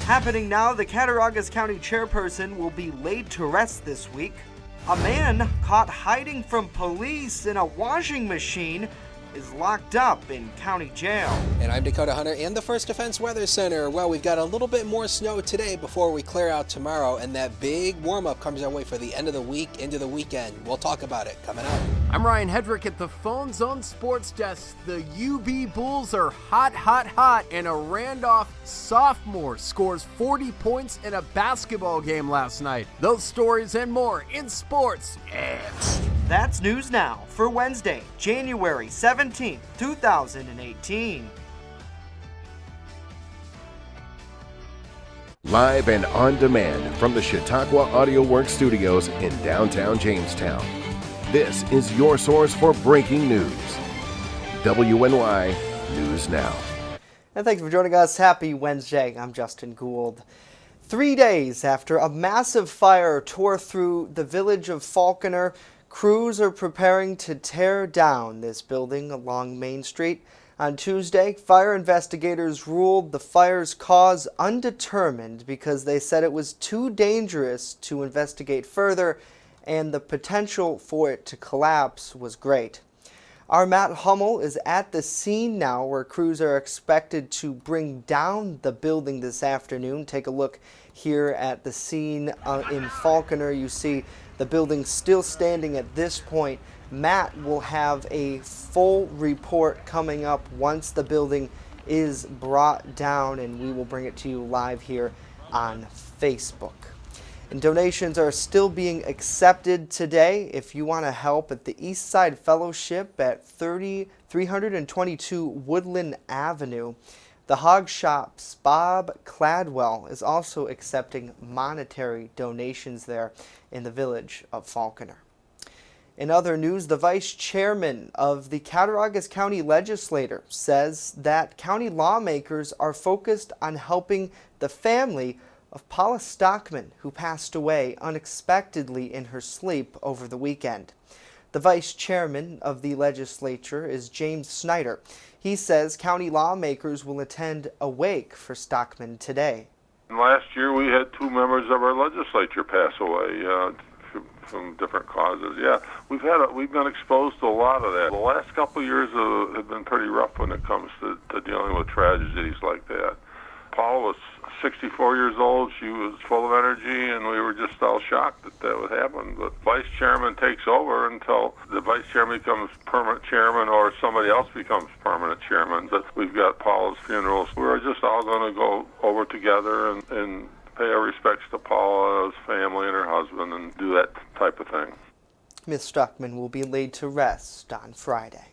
Happening now, the Cattaraugus County chairperson will be laid to rest this week. A man caught hiding from police in a washing machine is locked up in county jail. And I'm Dakota Hunter in the First Defense Weather Center. Well, we've got a little bit more snow today before we clear out tomorrow, and that big warm-up comes our way for the end of the week into the weekend. We'll talk about it coming up. I'm Ryan Hedrick at the Phone Zone Sports Desk. The UB Bulls are hot, and a Randolph sophomore scores 40 points in a basketball game last night. Those stories and more in sports next. That's News Now for Wednesday, January 17th, 2018. Live and on demand from the Chautauqua Audio Works studios in downtown Jamestown. This is your source for breaking news. WNY News Now. And thanks for joining us. Happy Wednesday. I'm Justin Gould. 3 days after a massive fire tore through the village of Falconer, crews are preparing to tear down this building along Main Street. On Tuesday, fire investigators ruled the fire's cause undetermined because they said it was too dangerous to investigate further and the potential for it to collapse was great. Our Matt Hummel is at the scene now where crews are expected to bring down the building this afternoon. Take a look here at the scene in Falconer. You see the building still standing at this point. Matt will have a full report coming up once the building is brought down, and we will bring it to you live here on Facebook. And donations are still being accepted today. If you want to help at the East Side Fellowship at 322 Woodland Avenue, the Hog Shop's Bob Cladwell is also accepting monetary donations there in the village of Falconer. In other news, the vice chairman of the Cattaraugus County Legislature says that county lawmakers are focused on helping the family of Paula Stockman, who passed away unexpectedly in her sleep over the weekend. The vice chairman of the legislature is James Snyder. He says county lawmakers will attend a wake for Stockman today. Last year we had 2 members of our legislature pass away from different causes. Yeah, we've been exposed to a lot of that. The last couple of years have been pretty rough when it comes to dealing with tragedies like that. Paula was 64 years old. She was full of energy, and we were just all shocked that would happen. But vice chairman takes over until the vice chairman becomes permanent chairman or somebody else becomes permanent chairman. But we've got Paula's funerals. We're just all going to go over together and pay our respects to Paula's family and her husband and do that type of thing. Ms. Stockman will be laid to rest on Friday.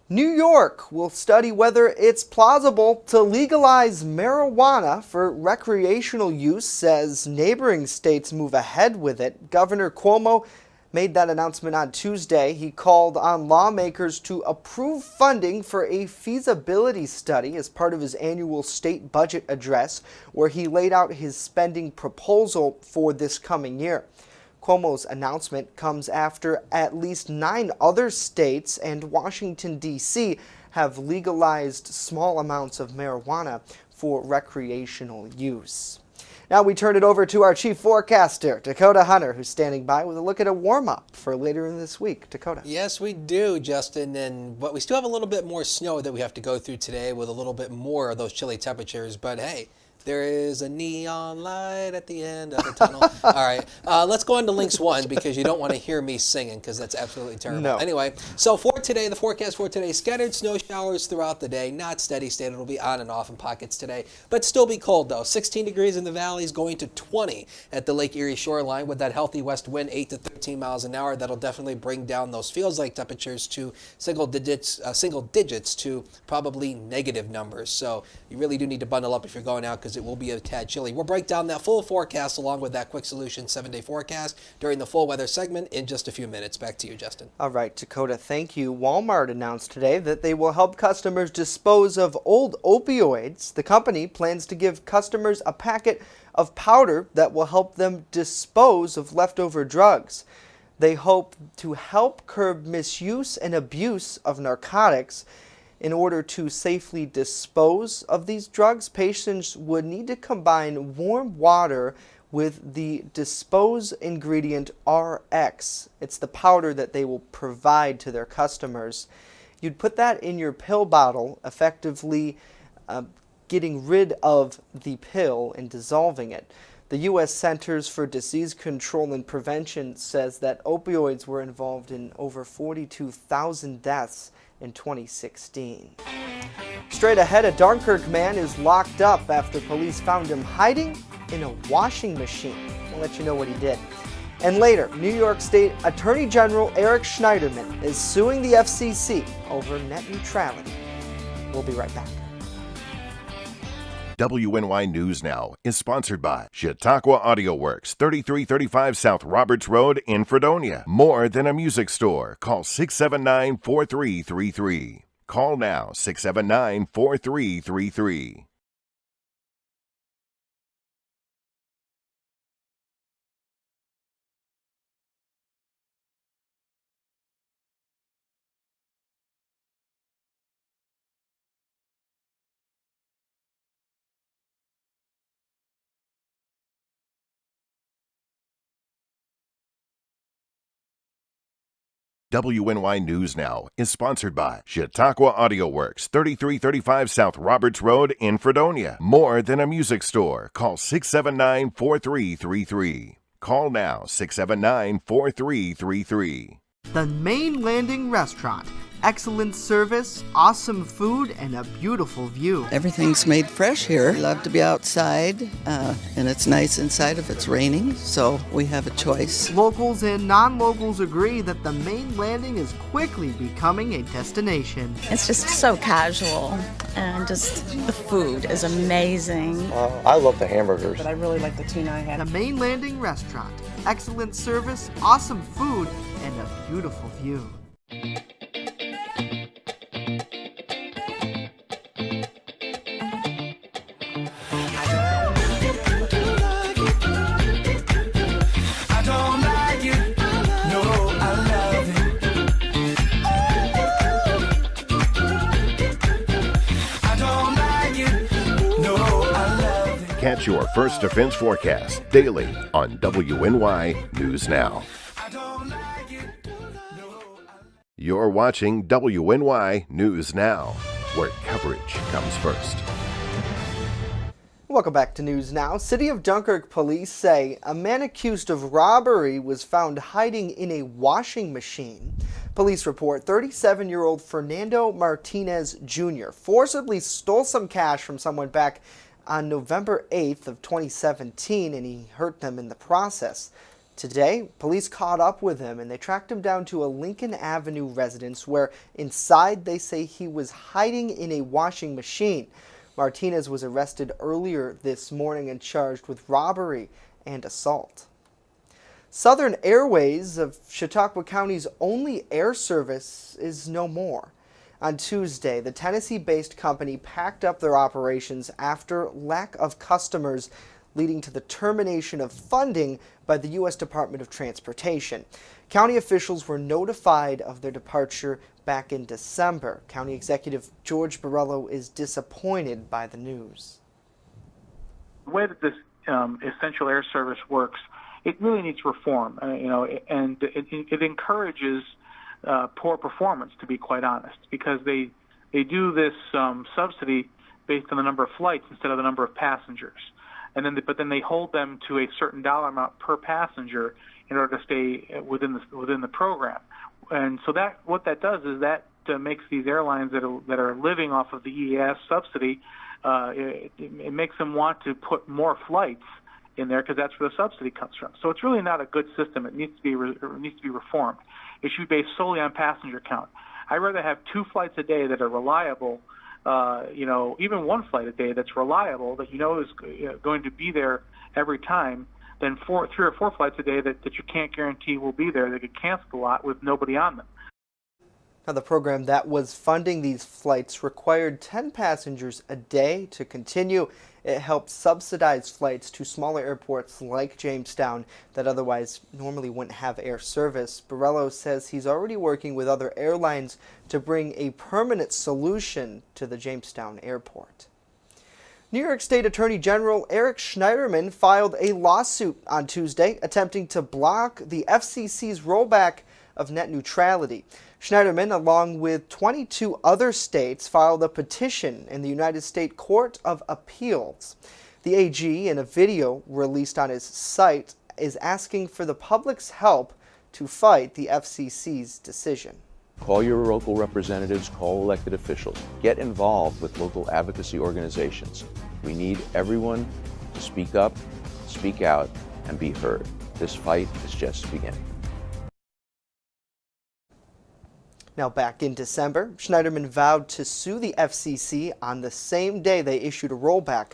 New York will study whether it's plausible to legalize marijuana for recreational use as neighboring states move ahead with it. Governor Cuomo made that announcement on Tuesday. He called on lawmakers to approve funding for a feasibility study as part of his annual state budget address, where he laid out his spending proposal for this coming year. Cuomo's announcement comes after at least 9 other states and Washington, D.C. have legalized small amounts of marijuana for recreational use. Now we turn it over to our chief forecaster, Dakota Hunter, who's standing by with a look at a warm-up for later in this week. Dakota. Yes, we do, Justin, but we still have a little bit more snow that we have to go through today with a little bit more of those chilly temperatures, but hey, there is a neon light at the end of the tunnel. All right, let's go on to Links 1 because you don't want to hear me singing because that's absolutely terrible. No. Anyway, so for today, the forecast for today, scattered snow showers throughout the day, not steady state. It'll be on and off in pockets today, but still be cold though. 16 degrees in the valleys, going to 20 at the Lake Erie shoreline with that healthy west wind, 8 to 13 miles an hour. That'll definitely bring down those feels-like temperatures to single digits to probably negative numbers. So you really do need to bundle up if you're going out because it will be a tad chilly. We'll break down that full forecast along with that Quick Solution 7-day forecast during the full weather segment in just a few minutes. Back to you, Justin. All right, Dakota, thank you. Walmart announced today that they will help customers dispose of old opioids. The company plans to give customers a packet of powder that will help them dispose of leftover drugs. They hope to help curb misuse and abuse of narcotics. In order to safely dispose of these drugs, patients would need to combine warm water with the dispose ingredient RX. It's the powder that they will provide to their customers. You'd put that in your pill bottle, effectively getting rid of the pill and dissolving it. The U.S. Centers for Disease Control and Prevention says that opioids were involved in over 42,000 deaths in 2016. Straight ahead, a Dunkirk man is locked up after police found him hiding in a washing machine. We'll let you know what he did. And later, New York State Attorney General Eric Schneiderman is suing the FCC over net neutrality. We'll be right back. WNY News Now is sponsored by Chautauqua Audio Works, 3335 South Roberts Road in Fredonia. More than a music store. Call 679-4333. Call now, 679-4333. WNY News Now is sponsored by Chautauqua Audio Works, 3335 South Roberts Road in Fredonia. More than a music store. Call 679-4333. Call now, 679-4333. The Main Landing Restaurant. Excellent service, awesome food, and a beautiful view. Everything's made fresh here. We love to be outside, and it's nice inside if it's raining, so we have a choice. Locals and non-locals agree that the Main Landing is quickly becoming a destination. It's just so casual, and just the food is amazing. I love the hamburgers. But I really like the tuna I had. The Main Landing Restaurant. Excellent service, awesome food, and a beautiful view. Catch your First Defense forecast daily on WNY News Now. You're watching WNY News Now, where coverage comes first. Welcome back to News Now. City of Dunkirk police say a man accused of robbery was found hiding in a washing machine. Police report 37-year-old Fernando Martinez Jr. forcibly stole some cash from someone back on November 8th of 2017, and he hurt them in the process. Today, police caught up with him and they tracked him down to a Lincoln Avenue residence where inside they say he was hiding in a washing machine. Martinez was arrested earlier this morning and charged with robbery and assault. Southern Airways of Chautauqua County's only air service is no more. On Tuesday, the Tennessee-based company packed up their operations after lack of customers, leading to the termination of funding by the U.S. Department of Transportation. County officials were notified of their departure back in December. County Executive George Borrello is disappointed by the news. The way that this essential air service works, it really needs reform, and it encourages poor performance, to be quite honest, because they do this subsidy based on the number of flights instead of the number of passengers, and then they hold them to a certain dollar amount per passenger in order to stay within the program. And so what that does is that makes these airlines that are living off of the EAS subsidy, it makes them want to put more flights in there because that's where the subsidy comes from. So it's really not a good system. It needs to be reformed. It should be based solely on passenger count. I'd rather have 2 flights a day that are reliable, even 1 flight a day that's reliable, that is going to be there every time, than 3 or 4 flights a day that you can't guarantee will be there. They could cancel a lot with nobody on them. Now, the program that was funding these flights required 10 passengers a day to continue, It helps subsidize flights to smaller airports like Jamestown that otherwise normally wouldn't have air service. Borrello says he's already working with other airlines to bring a permanent solution to the Jamestown airport. New York State Attorney General Eric Schneiderman filed a lawsuit on Tuesday attempting to block the FCC's rollback of net neutrality. Schneiderman, along with 22 other states, filed a petition in the United States Court of Appeals. The AG, in a video released on his site, is asking for the public's help to fight the FCC's decision. Call your local representatives, call elected officials. Get involved with local advocacy organizations. We need everyone to speak up, speak out, and be heard. This fight is just beginning. Now, back in December, Schneiderman vowed to sue the FCC on the same day they issued a rollback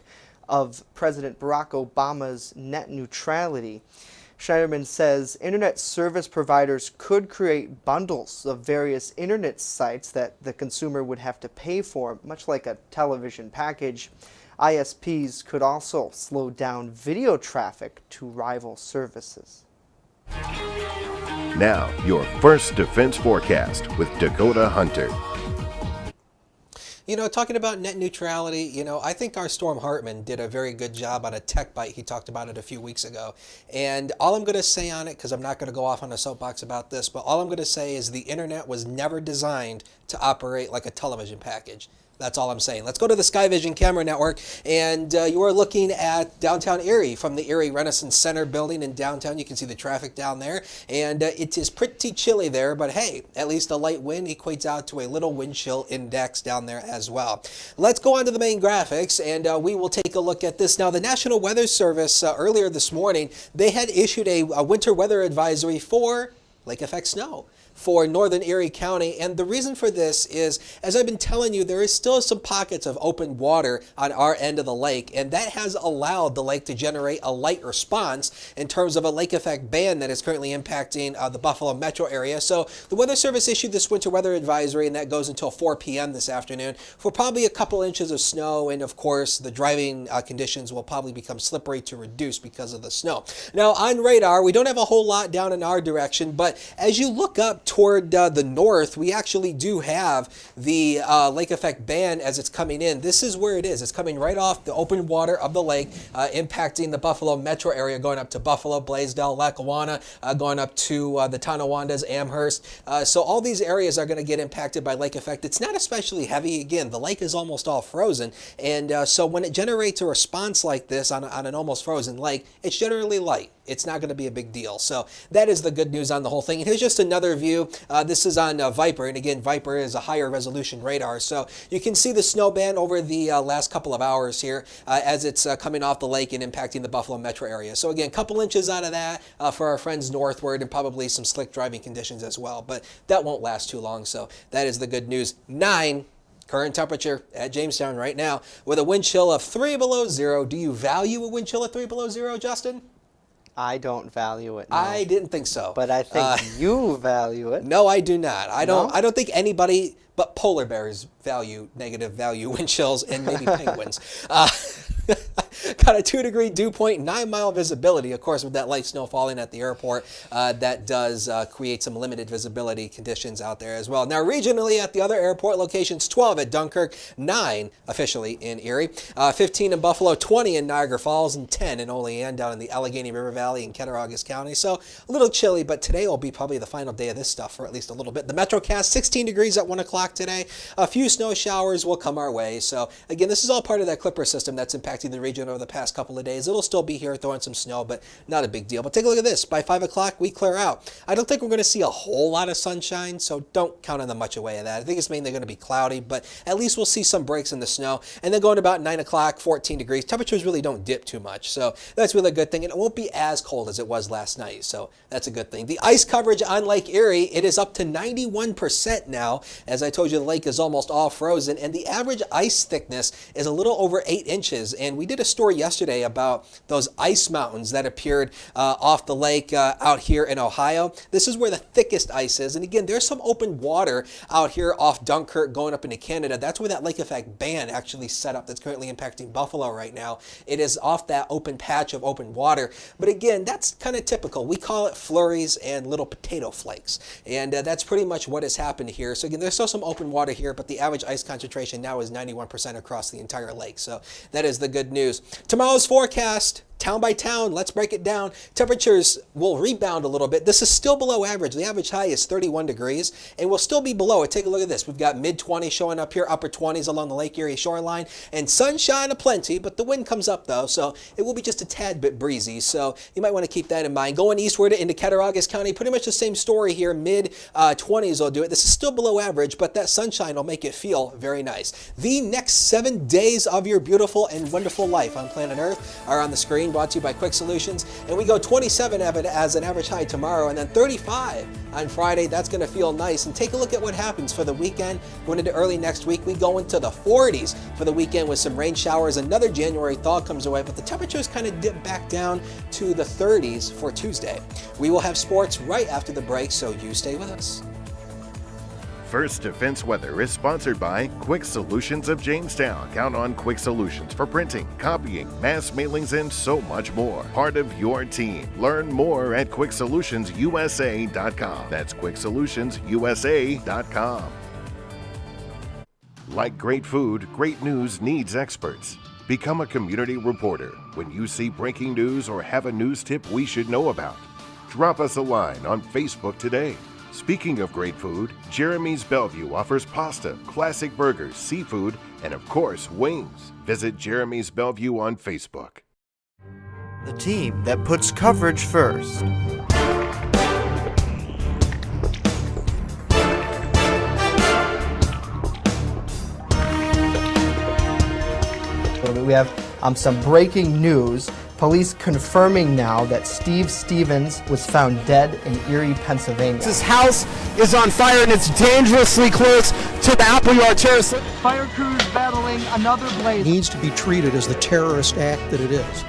of President Barack Obama's net neutrality. Schneiderman says internet service providers could create bundles of various internet sites that the consumer would have to pay for, much like a television package. ISPs could also slow down video traffic to rival services. Now, your First Defense Forecast with Dakota Hunter. You know, talking about net neutrality, I think our Storm Hartman did a very good job on a Tech Bite. He talked about it a few weeks ago. And all I'm going to say on it, because I'm not going to go off on a soapbox about this, but all I'm going to say is the internet was never designed to operate like a television package. That's all I'm saying. Let's go to the Skyvision Camera Network, and you are looking at downtown Erie from the Erie Renaissance Center building in downtown. You can see the traffic down there, and it is pretty chilly there, but hey, at least a light wind equates out to a little wind chill index down there as well. Let's go on to the main graphics, and we will take a look at this. Now, the National Weather Service earlier this morning, they had issued a winter weather advisory for lake effect snow for northern Erie County. And the reason for this is, as I've been telling you, there is still some pockets of open water on our end of the lake, and that has allowed the lake to generate a light response in terms of a lake effect band that is currently impacting the Buffalo metro area. So the Weather Service issued this winter weather advisory, and that goes until 4 p.m. this afternoon for probably a couple inches of snow, and of course the driving conditions will probably become slippery to reduce because of the snow. Now, on radar, we don't have a whole lot down in our direction, but as you look up toward the north, we actually do have the lake effect band as it's coming in. This is where it is. It's coming right off the open water of the lake, impacting the Buffalo metro area, going up to Buffalo, Blaisdell, Lackawanna, going up to the Tonawandas, Amherst. So all these areas are going to get impacted by lake effect. It's not especially heavy. Again, the lake is almost all frozen, and so when it generates a response like this on an almost frozen lake, it's generally light. It's not going to be a big deal. So that is the good news on the whole thing. And here's just another view. This is on Viper. And again, Viper is a higher resolution radar. So you can see the snow band over the last couple of hours here as it's coming off the lake and impacting the Buffalo metro area. So again, a couple inches out of that for our friends northward, and probably some slick driving conditions as well. But that won't last too long. So that is the good news. 9. Current temperature at Jamestown right now with a wind chill of 3 below zero. Do you value a wind chill of 3 below zero, Justin? I don't value it. No. I didn't think so. But I think you value it. No, I do not. I don't. No? I don't think anybody but polar bears value negative value wind chills, and maybe penguins. Got a 2-degree dew point, 9-mile visibility. Of course, with that light snow falling at the airport, that does create some limited visibility conditions out there as well. Now, regionally at the other airport locations, 12 at Dunkirk, 9 officially in Erie, 15 in Buffalo, 20 in Niagara Falls, and 10 in Olean down in the Allegheny River Valley in Cattaraugus County. So a little chilly, but today will be probably the final day of this stuff for at least a little bit. The MetroCast, 16 degrees at 1 o'clock today. A few snow showers will come our way. So again, this is all part of that Clipper system that's impacting the region over the past couple of days. It'll still be here throwing some snow, but not a big deal. But take a look at this. By 5 o'clock, we clear out. I don't think we're going to see a whole lot of sunshine, so don't count on much away of that. I think it's mainly going to be cloudy, but at least we'll see some breaks in the snow. And then going to about 9 o'clock, 14 degrees. Temperatures really don't dip too much, so that's really a good thing. And it won't be as cold as it was last night, so that's a good thing. The ice coverage on Lake Erie, it is up to 91% now. As I told you, the lake is almost all frozen, and the average ice thickness is a little over 8 inches. And we did a story story yesterday about those ice mountains that appeared off the lake out here in Ohio. This is where the thickest ice is. And again, there's some open water out here off Dunkirk going up into Canada. That's where that lake effect band actually set up that's currently impacting Buffalo right now. It is off that open patch of open water. But again, that's kind of typical. We call it flurries and little potato flakes. And that's pretty much what has happened here. So again, there's still some open water here, but the average ice concentration now is 91% across the entire lake. So that is the good news. Tomorrow's forecast, town by town, let's break it down. Temperatures will rebound a little bit. This is still below average. The average high is 31 degrees, and we'll still be below it. Take a look at this. We've got mid-20s showing up here, upper 20s along the Lake Erie shoreline, and sunshine aplenty, but the wind comes up though, so it will be just a tad bit breezy. So you might want to keep that in mind. Going eastward into Cattaraugus County, pretty much the same story here. Mid-20s will do it. This is still below average, but that sunshine will make it feel very nice. The next 7 days of your beautiful and wonderful life on planet Earth are on the screen, brought to you by Quick Solutions. And we go 27 of it as an average high tomorrow, and then 35 on Friday. That's going to feel nice. And take a look at what happens for the weekend. Going into early next week, we go into the 40s for the weekend with some rain showers. Another January thaw comes away, but the temperatures kind of dip back down to the 30s for Tuesday. We will have sports right after the break, so you stay with us. First Defense Weather is sponsored by Quick Solutions of Jamestown. Count on Quick Solutions for printing, copying, mass mailings, and so much more. Part of your team. Learn more at QuickSolutionsUSA.com. That's QuickSolutionsUSA.com. Like great food, great news needs experts. Become a community reporter. When you see breaking news or have a news tip we should know about, drop us a line on Facebook today. Speaking of great food, Jeremy's Bellevue offers pasta, classic burgers, seafood, and of course, wings. Visit Jeremy's Bellevue on Facebook. The team that puts coverage first. We have some breaking news. Police confirming now that Steve Stevens was found dead in Erie, Pennsylvania. His house is on fire and it's dangerously close to the Appleyard Terrace. Fire crews battling another blaze. Needs to be treated as the terrorist act that it is.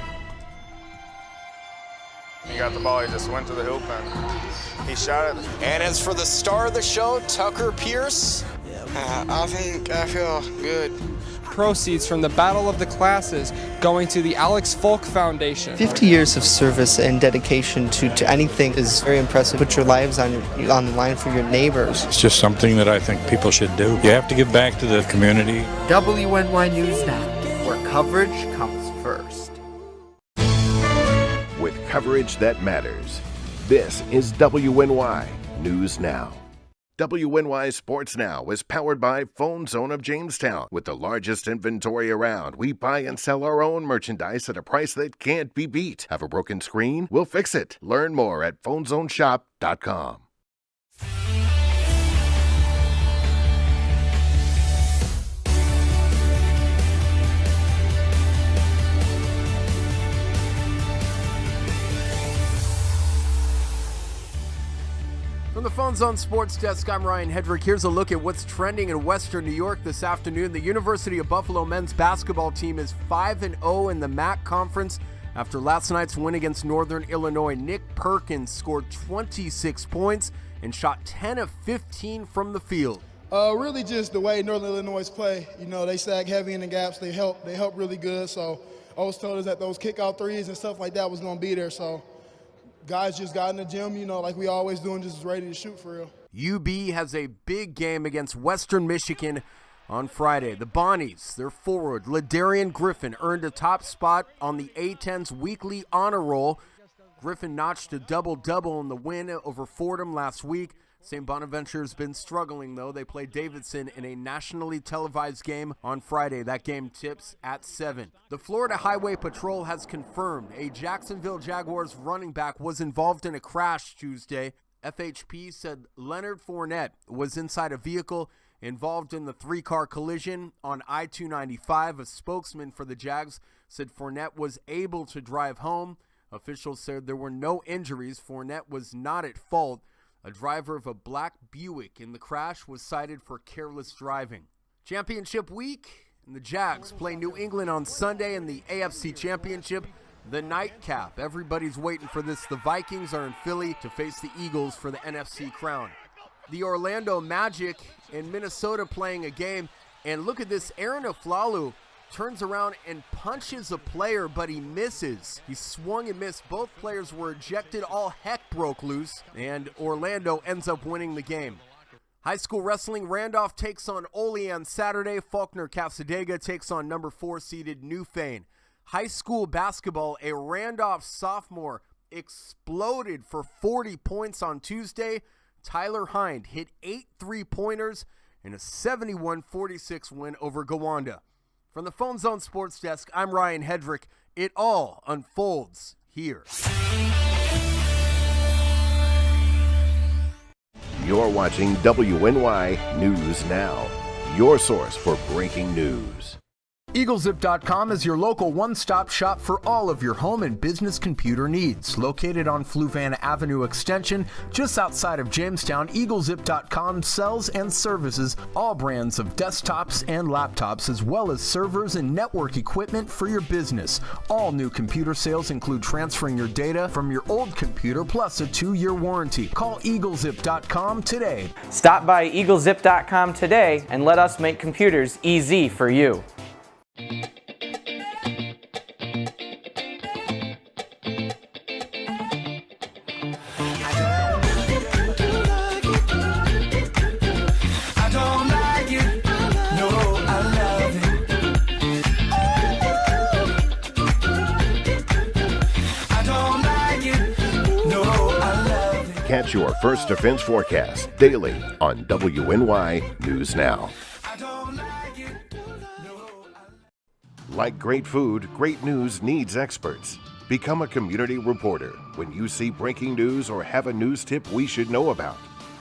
He got the ball, he just went to the hoop and he shot it. And as for the star of the show, Tucker Pierce, I think I feel good. Proceeds from the Battle of the Classes going to the Alex Folk Foundation. 50 years of service and dedication to anything is very impressive. Put your lives on the line for your neighbors. It's just something that I think people should do. You have to give back to the community. WNY News Now, where coverage comes first. With coverage that matters, this is WNY News Now. WNY Sports Now is powered by Phone Zone of Jamestown. With the largest inventory around, we buy and sell our own merchandise at a price that can't be beat. Have a broken screen? We'll fix it. Learn more at PhoneZoneShop.com. From the Phone Zone Sports Desk, I'm Ryan Hedrick. Here's a look at what's trending in Western New York this afternoon. The University of Buffalo men's basketball team is 5-0 in the MAC Conference after last night's win against Northern Illinois. Nick Perkins scored 26 points and shot 10 of 15 from the field. Really just the way Northern Illinois play. You know, they sag heavy in the gaps. They help really good. So I was told us that those kickout threes and stuff like that was going to be there. So guys just got in the gym, you know, like we always do, and just ready to shoot for real. UB has a big game against Western Michigan on Friday. The Bonnies, their forward, Ladarian Griffin, earned a top spot on the A-10's weekly honor roll. Griffin notched a double-double in the win over Fordham last week. St. Bonaventure has been struggling, though. They play Davidson in a nationally televised game on Friday. That game tips at 7. The Florida Highway Patrol has confirmed a Jacksonville Jaguars running back was involved in a crash Tuesday. FHP said Leonard Fournette was inside a vehicle involved in the 3-car collision on I-295. A spokesman for the Jags said Fournette was able to drive home. Officials said there were no injuries. Fournette was not at fault. A driver of a black Buick in the crash was cited for careless driving. Championship week And the Jags play New England on Sunday in the AFC Championship, the nightcap. Everybody's waiting for this. The Vikings are in Philly to face the Eagles for the NFC crown. The Orlando Magic in Minnesota playing a game. And look at this, Aaron Aflalo turns around and punches a player, but he misses. He swung and missed. Both players were ejected. All heck broke loose, and Orlando ends up winning the game. High school wrestling, Randolph takes on Olean Saturday. Faulkner Cafsadega takes on number 4 seeded Newfane. High school basketball, a Randolph sophomore exploded for 40 points on Tuesday. Tyler Hind hit 8 3-pointers in a 71-46 win over Gowanda. From the Phone Zone Sports Desk, I'm Ryan Hedrick. It all unfolds here. You're watching WNY News Now, your source for breaking news. EagleZip.com is your local one-stop shop for all of your home and business computer needs. Located on Fluvanna Avenue Extension, just outside of Jamestown, EagleZip.com sells and services all brands of desktops and laptops, as well as servers and network equipment for your business. All new computer sales include transferring your data from your old computer, plus a 2-year warranty. Call EagleZip.com today. Stop by EagleZip.com today and let us make computers easy for you. Catch your First Defense forecast daily on WNY News Now. Like great food, great news needs experts. Become a community reporter when you see breaking news or have a news tip we should know about.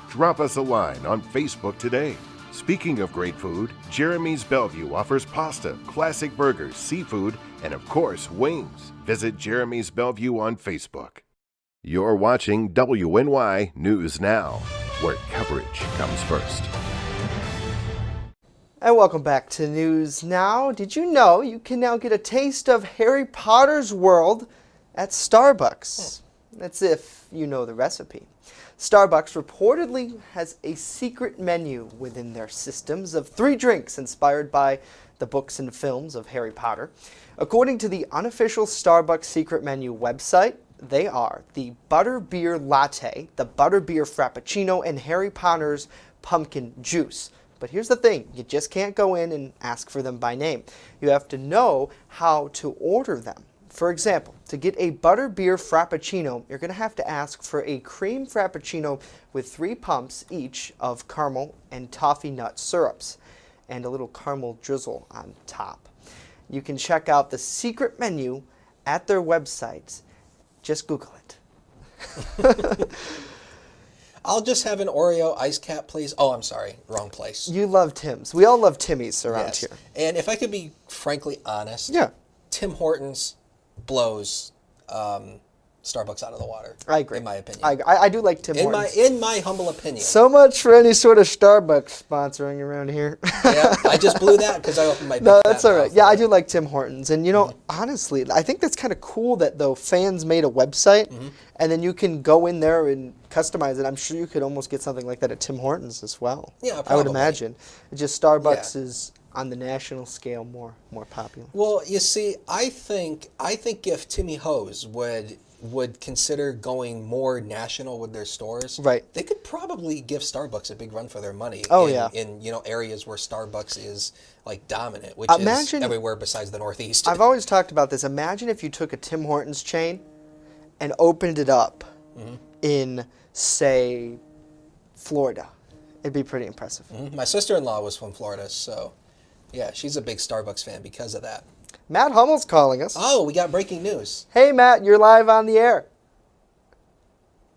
Drop us a line on Facebook today. Speaking of great food, Jeremy's Bellevue offers pasta, classic burgers, seafood, and of course, wings. Visit Jeremy's Bellevue on Facebook. You're watching WNY News Now, where coverage comes first. And welcome back to News Now. Did you know you can now get a taste of Harry Potter's world at Starbucks? That's if you know the recipe. Starbucks reportedly has a secret menu within their systems of 3 drinks inspired by the books and films of Harry Potter. According to the unofficial Starbucks secret menu website, they are the Butterbeer Latte, the Butterbeer Frappuccino, and Harry Potter's Pumpkin Juice. But here's the thing, you just can't go in and ask for them by name. You have to know how to order them. For example, to get a Butterbeer Frappuccino, you're going to have to ask for a cream Frappuccino with 3 pumps each of caramel and toffee nut syrups, and a little caramel drizzle on top. You can check out the secret menu at their website. Just Google it. I'll just have an Oreo ice cap, please. Oh, I'm sorry. Wrong place. You love Tim's. We all love Timmy's around Yes. here. And if I could be frankly honest, Yeah. Tim Hortons blows Starbucks out of the water. I agree. In my opinion. I do like Tim Hortons. In my humble opinion. So much for any sort of Starbucks sponsoring around here. Yeah, I just blew that because I opened my big No, fat that's all right. mouth. Yeah, I do like Tim Hortons. And, you know, honestly, I think that's kind of cool that, though, fans made a website, and then you can go in there and customize it. I'm sure you could almost get something like that at Tim Hortons as well. Yeah, I would probably. imagine. It's just Starbucks is, on the national scale, more popular. Well, you see, I think if Timmy Hose would consider going more national with their stores, Right. they could probably give Starbucks a big run for their money. Oh, in, yeah. In areas where Starbucks is like dominant, which Imagine- is everywhere besides the Northeast. I've always talked about this. Imagine if you took a Tim Hortons chain and opened it up in, say, Florida. It'd be pretty impressive. My sister-in-law was from Florida, so yeah, she's a big Starbucks fan because of that. Matt Hummel's calling us. Oh, we got breaking news. Hey, Matt, you're live on the air.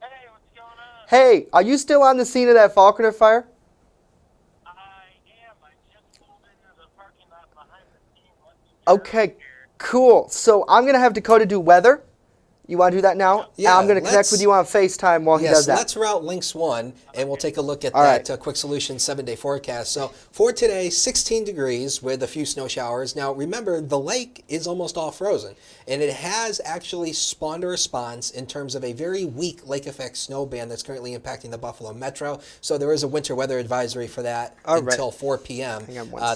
Hey, what's going on? Hey, are you still on the scene of that Faulkner fire? I am. I just pulled into the parking lot behind the scene. Okay, cool. So I'm going to have Dakota do weather, You want to do that now? Yeah, I'm going to connect with you on FaceTime while he does that. Let's route Lynx 1, and we'll take a look at All that right. Quick Solution 7-day forecast. So for today, 16 degrees with a few snow showers. Now, remember, the lake is almost all frozen, and it has actually spawned a response in terms of a very weak lake effect snow band that's currently impacting the Buffalo Metro. So there is a winter weather advisory for that until 4 p.m.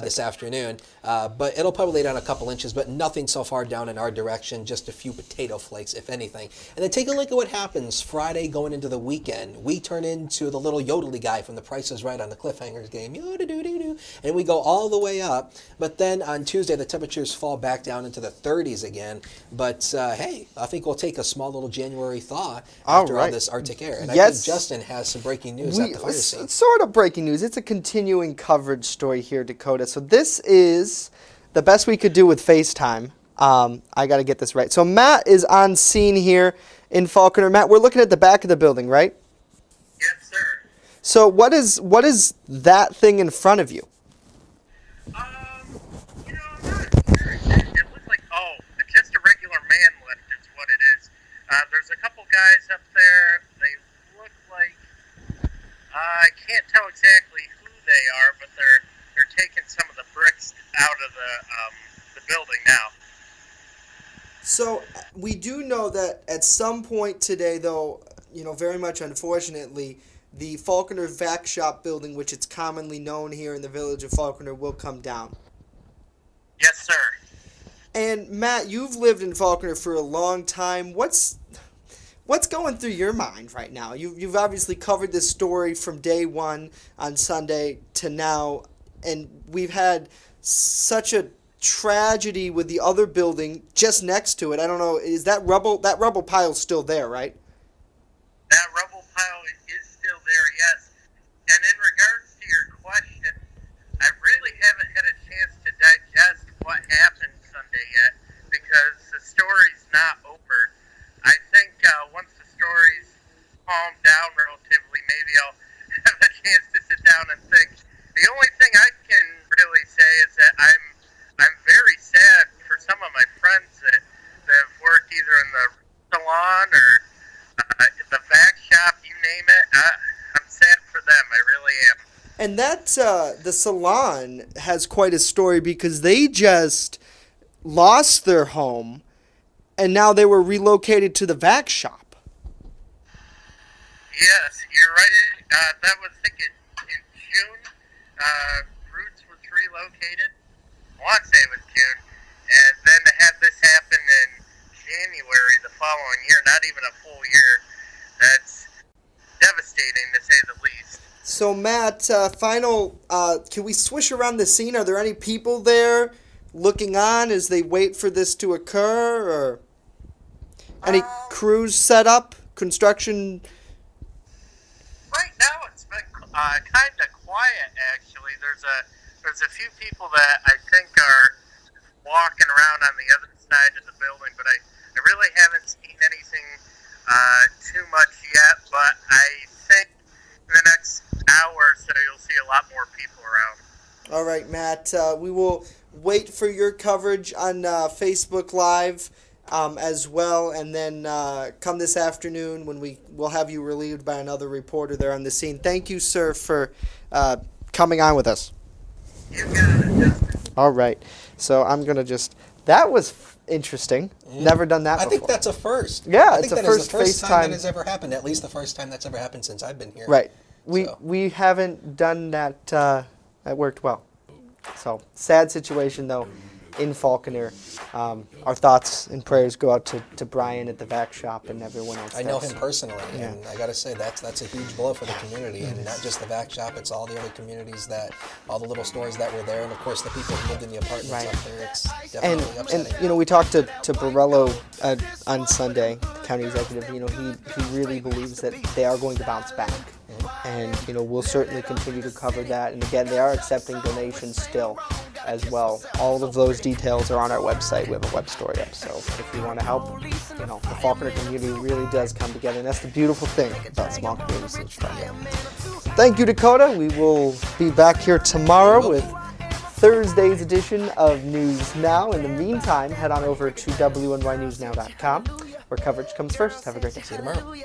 This afternoon. But it'll probably lay down a couple inches, but nothing so far down in our direction, just a few potato flakes, if anything. And then take a look at what happens Friday going into the weekend. We turn into the little yodely guy from The Price is Right on the Cliffhangers game, yoda-doo-doo-doo, and we go all the way up. But then on Tuesday, the temperatures fall back down into the 30s again. But hey, I think we'll take a small little January thaw after all this Arctic air. And I think Justin has some breaking news at the fire scene. It's sort of breaking news. It's a continuing coverage story here, Dakota. So this is the best we could do with FaceTime. I got to get this right. So Matt is on scene here in Falconer. Matt, we're looking at the back of the building, right? Yes, sir. So what is that thing in front of you? You know, I'm not sure. It looks like, it's just a regular man lift is what it is. There's a couple guys up there. They look like, I can't tell exactly who they are, but they're taking some of the bricks out of the building now. So we do know that at some point today, though, very much unfortunately, the Falconer Vac Shop building, which it's commonly known here in the village of Falconer, will come down. Yes, sir. And Matt, you've lived in Falconer for a long time. What's going through your mind right now? You've obviously covered this story from day one on Sunday to now, and we've had such a tragedy with the other building just next to it. I don't know, is that rubble pile still there, right? That rubble pile is still there, yes. And in regards to your question, I really haven't had a chance to digest what happened Sunday yet because the story's not over. I think once the story's calmed down relatively, maybe I'll have a chance to sit down and think. The only thing I can really say is that I'm very sad for some of my friends that have worked either in the salon or the vac shop, you name it. I'm sad for them. I really am. And that the salon has quite a story because they just lost their home and now they were relocated to the vac shop. Yes, you're right. That was, I think, in June. Roots was relocated. I want to say it was June. And then to have this happen in January the following year, not even a full year, that's devastating to say the least. So Matt, final, can we swish around the scene? Are there any people there looking on as they wait for this to occur, or any crews set up, construction? Right now it's been kind of quiet, actually. There's a few people that I think are walking around on the other side of the building, but I really haven't seen anything too much yet, but I think in the next hour or so you'll see a lot more people around. All right, Matt, we will wait for your coverage on Facebook Live as well, and then come this afternoon when we'll have you relieved by another reporter there on the scene. Thank you, sir, for coming on with us. You got it, Justin. All right, so I'm going to that was interesting. Yeah. Never done that before. I think that's a first. Yeah, it's a first FaceTime. FaceTime That has ever happened, at least the first time that's ever happened since I've been here. Right. We haven't done that. That worked well. So, sad situation, though, in Falconer. Our thoughts and prayers go out to Brian at the vac shop and everyone else. I know him personally, and I got to say that's a huge blow for the community, and not just the vac shop. It's all the other communities all the little stores that were there, and of course the people who lived in the apartments up there. It's definitely upsetting. And we talked to Borrello on Sunday, the county executive. He really believes that they are going to bounce back. And we'll certainly continue to cover that. And again, they are accepting donations still as well. All of those details are on our website. We have a web story up. So if you want to help, the Falconer community really does come together. And that's the beautiful thing about small communities in Chicago. Thank you, Dakota. We will be back here tomorrow with Thursday's edition of News Now. In the meantime, head on over to WNYNewsNow.com. where coverage comes first. Have a great day. See you tomorrow.